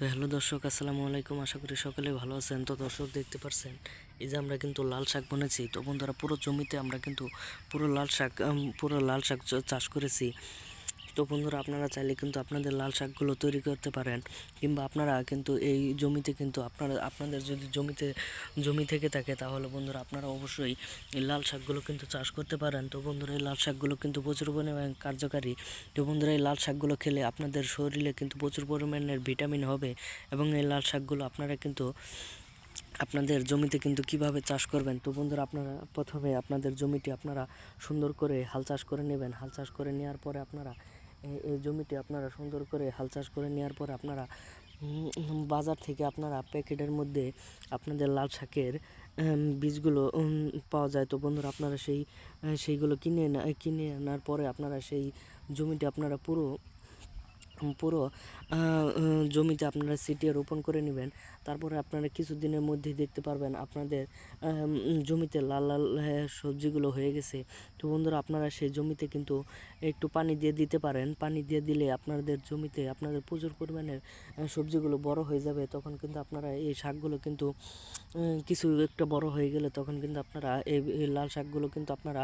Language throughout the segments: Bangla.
তো হ্যালো দর্শক, আসসালামু আলাইকুম। আশা করি সকলে ভালো আছেন। তো দর্শক, দেখতে পাচ্ছেন এই যে আমরা কিন্তু লাল শাক বুনেছি। তো বন্ধুরা, পুরো জমিতে আমরা কিন্তু পুরো লাল শাক চাষ করেছি। তো বন্ধুরা, আপনারা চাইলে কিন্তু আপনাদের লাল শাকগুলো তৈরি করতে পারেন, কিংবা আপনারা কিন্তু এই জমিতে কিন্তু আপনাদের যদি জমি থেকে থাকে, তাহলে বন্ধুরা আপনারা অবশ্যই এই লাল শাকগুলো কিন্তু চাষ করতে পারেন। তো বন্ধুরা, এই লাল শাকগুলো কিন্তু প্রচুর পরিমাণে কার্যকারী। তো বন্ধুরা, এই লাল শাকগুলো খেলে আপনাদের শরীরে কিন্তু প্রচুর পরিমাণের ভিটামিন হবে। এবং এই লাল শাকগুলো আপনারা কিন্তু আপনাদের জমিতে কিন্তু কিভাবে চাষ করবেন। তো বন্ধুরা, আপনারা প্রথমে আপনাদের জমিটি আপনারা সুন্দর করে হাল চাষ করে নেবেন। হাল চাষ করে নেওয়ার পরে আপনারা এই জমিটি আপনারা সুন্দর করে হাল চাষ করে নেওয়ার পরে আপনারা বাজার থেকে আপনারা প্যাকেটের মধ্যে আপনাদের লাল শাকের বীজগুলো পাওয়া যায়। তো বন্ধুরা, আপনারা সেইগুলো কিনে আনার পরে আপনারা সেই জমিটি আপনারা পুরো পুরো জমিতে আপনারা ছিটিয়ে রোপণ করে নেবেন। তারপরে আপনারা কিছুদিনের মধ্যেই দেখতে পারবেন আপনাদের জমিতে লাল লাল সবজিগুলো হয়ে গেছে। তো বন্ধুরা, আপনারা সেই জমিতে কিন্তু একটু পানি দিয়ে দিতে পারেন। পানি দিয়ে দিলে আপনাদের জমিতে আপনাদের প্রচুর পরিমাণের সবজিগুলো বড় হয়ে যাবে। তখন কিন্তু আপনারা এই শাকগুলো কিন্তু কিছু একটা বড় হয়ে গেলে তখন কিন্তু আপনারা এই লাল শাকগুলো কিন্তু আপনারা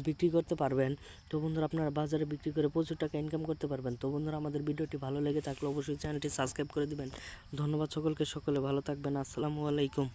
বিক্রি করতে পারবেন। তো বন্ধুরা, আপনারা বাজারে বিক্রি করে প্রচুর টাকা ইনকাম করতে পারবেন। তো বন্ধুরা, আমাদের ভিডিওটি ভালো লেগে থাকলে অবশ্যই চ্যানেলটি সাবস্ক্রাইব করে দিবেন। ধন্যবাদ সকলকে, সকলে ভালো থাকবেন। আসসালামু আলাইকুম।